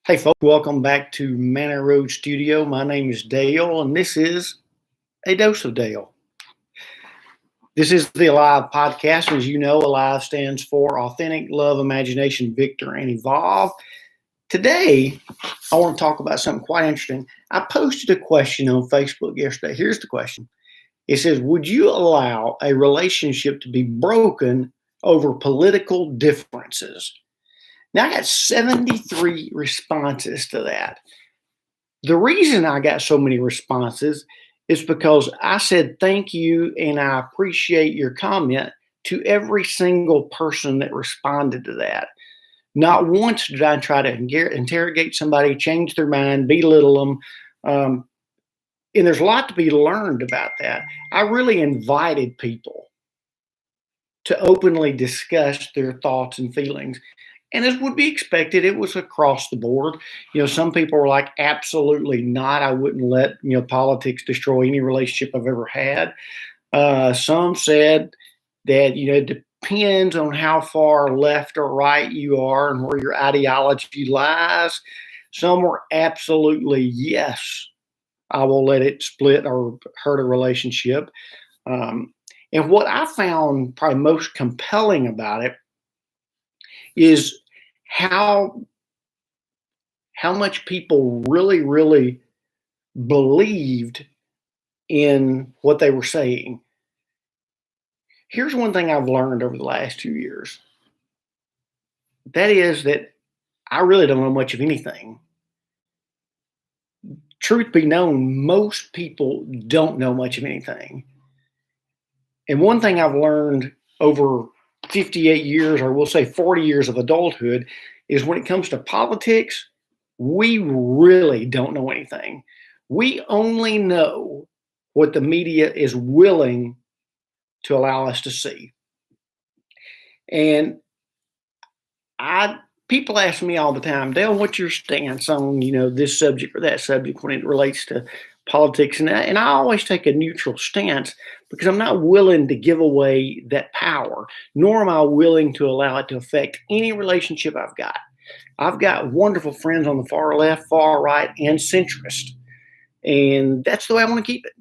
Hey, folks, welcome back to Manor Road Studio. My name is Dale, and this is A Dose of Dale. This is the Alive podcast. As you know, Alive stands for Authentic, Love, Imagination, Victor, and Evolve. Today, I want to talk about something quite interesting. I posted a question on Facebook yesterday. Here's the question. It says, would you allow a relationship to be broken over political differences? Now, I got 73 responses to that. The reason I got so many responses is because I said thank you and I appreciate your comment to every single person that responded to that. Not once did I try to interrogate somebody, change their mind, belittle them. And there's a lot to be learned about that. I really invited people to openly discuss their thoughts and feelings. And as would be expected, it was across the board. Some people were like, absolutely not. I wouldn't let, politics destroy any relationship I've ever had. Some said that, it depends on how far left or right you are and where your ideology lies. Some were absolutely, yes, I will let it split or hurt a relationship. And what I found probably most compelling about it is how much people really believed in what they were saying. Here's one thing I've learned over the last 2 years. That is that I really don't know much of anything. Truth be known, most people don't know much of anything. And one thing I've learned over 58 years, or we'll say 40 years of adulthood, is when it comes to politics, we really don't know anything. We only know what the media is willing to allow us to see. And people ask me all the time, Dale, what's your stance on, this subject or that subject when it relates to politics? And I always take a neutral stance because I'm not willing to give away that power, nor am I willing to allow it to affect any relationship I've got. I've got wonderful friends on the far left, far right, and centrist. And that's the way I want to keep it.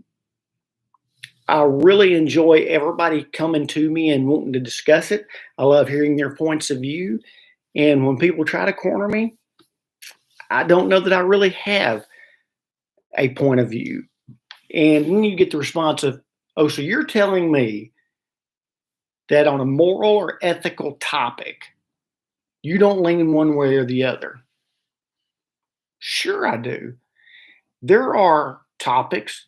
I really enjoy everybody coming to me and wanting to discuss it. I love hearing their points of view. And when people try to corner me, I don't know that I really have a point of view. And when you get the response of, oh, so you're telling me that on a moral or ethical topic, you don't lean one way or the other? Sure, I do. There are topics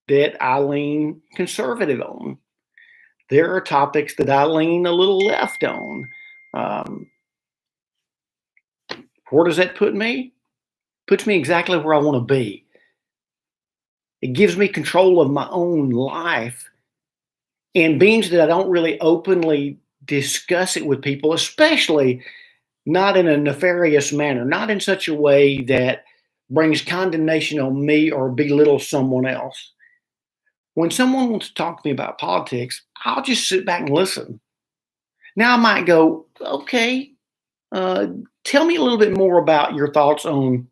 that I lean conservative on. There are topics that I lean a little left on. Where does that put me? Puts me exactly where I want to be. It gives me control of my own life, and being that I don't really openly discuss it with people, especially not in a nefarious manner, not in such a way that brings condemnation on me or belittles someone else. When someone wants to talk to me about politics, I'll just sit back and listen. Now I might go, okay, tell me a little bit more about your thoughts on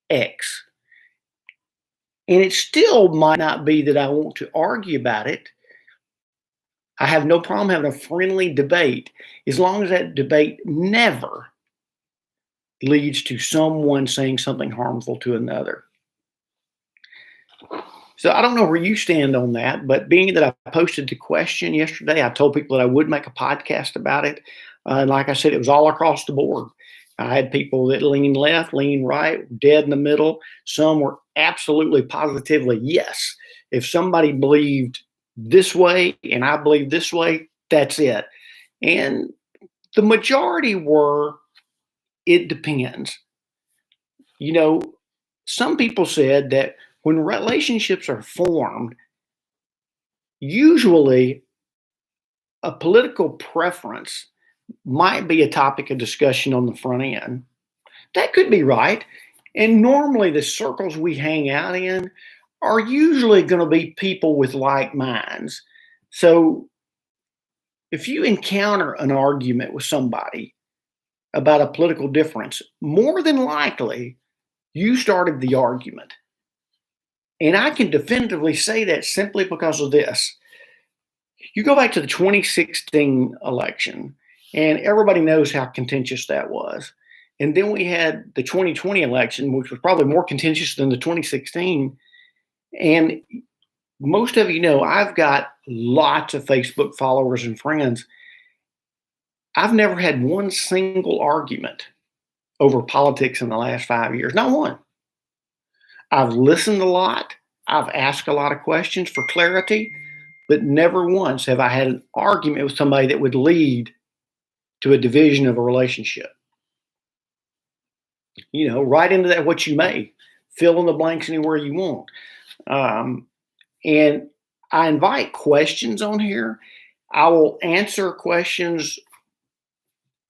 X. And it still might not be that I want to argue about it. I have no problem having a friendly debate as long as that debate never leads to someone saying something harmful to another. So I don't know where you stand on that, but being that I posted the question yesterday, I told people that I would make a podcast about it. And like I said, it was all across the board. I had people that lean left, lean right, dead in the middle. Some were absolutely positively yes. If somebody believed this way and I believe this way, that's it. And the majority were, it depends. Some people said that when relationships are formed, usually a political preference might be a topic of discussion on the front end. That could be right. And normally the circles we hang out in are usually going to be people with like minds. So if you encounter an argument with somebody about a political difference, more than likely you started the argument. And I can definitively say that simply because of this. You go back to the 2016 election, and everybody knows how contentious that was. And then we had the 2020 election, which was probably more contentious than the 2016. And most of you know I've got lots of Facebook followers and friends. I've never had one single argument over politics in the last 5 years, not one. I've listened a lot. I've asked a lot of questions for clarity, but never once have I had an argument with somebody that would lead to a division of a relationship. You know, right into that, what you may. Fill in the blanks anywhere you want. And I invite questions on here. I will answer questions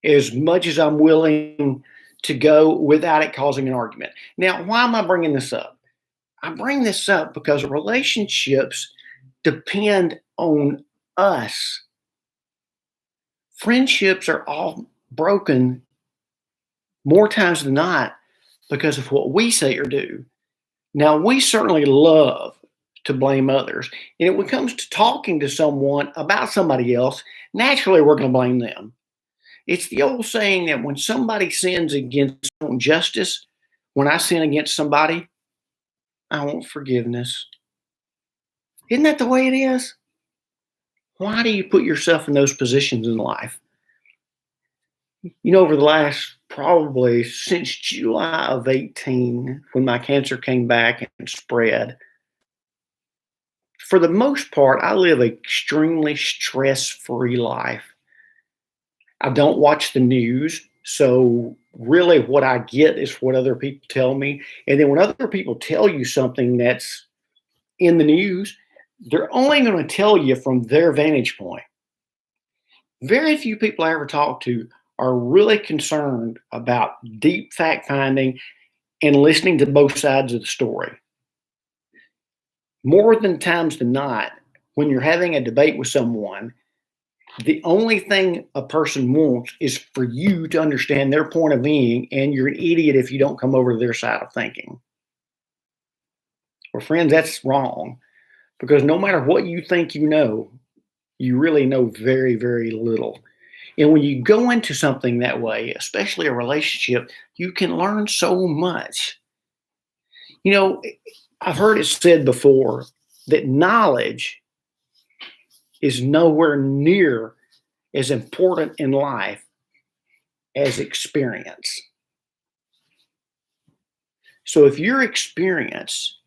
as much as I'm willing to go without it causing an argument. Now, why am I bringing this up? I bring this up because relationships depend on us. Friendships are all broken more times than not because of what we say or do. Now, we certainly love to blame others. And when it comes to talking to someone about somebody else, naturally we're going to blame them. It's the old saying that when somebody sins against justice, when I sin against somebody, I want forgiveness. Isn't that the way it is? Why do you put yourself in those positions in life? You know, over the last probably since July of 18, when my cancer came back and spread, for the most part, I live an extremely stress-free life. I don't watch the news, so really what I get is what other people tell me. And then when other people tell you something that's in the news, they're only going to tell you from their vantage point. Very few people I ever talk to are really concerned about deep fact finding and listening to both sides of the story. More than times than not, when you're having a debate with someone, the only thing a person wants is for you to understand their point of being, and you're an idiot if you don't come over to their side of thinking. Well, friends, that's wrong, because no matter what you think you know, you really know very, very little. And when you go into something that way, especially a relationship, you can learn so much. You know, I've heard it said before that knowledge is nowhere near as important in life as experience. So if your experience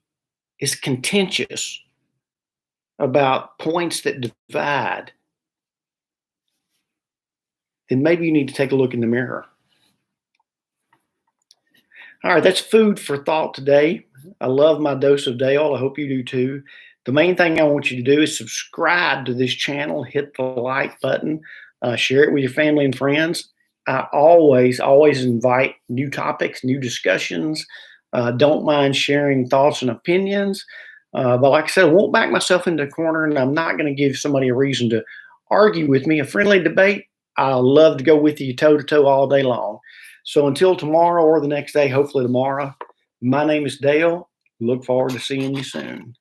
is contentious about points that divide, then maybe you need to take a look in the mirror. All right, that's food for thought today. I love my dose of Dale. I hope you do too. The main thing I want you to do is subscribe to this channel, hit the like button, share it with your family and friends. I always invite new topics, new discussions. Don't mind sharing thoughts and opinions. But like I said, I won't back myself into a corner, and I'm not going to give somebody a reason to argue with me. A friendly debate, I'll love to go with you toe to toe all day long. So until tomorrow or the next day, hopefully tomorrow, my name is Dale. Look forward to seeing you soon.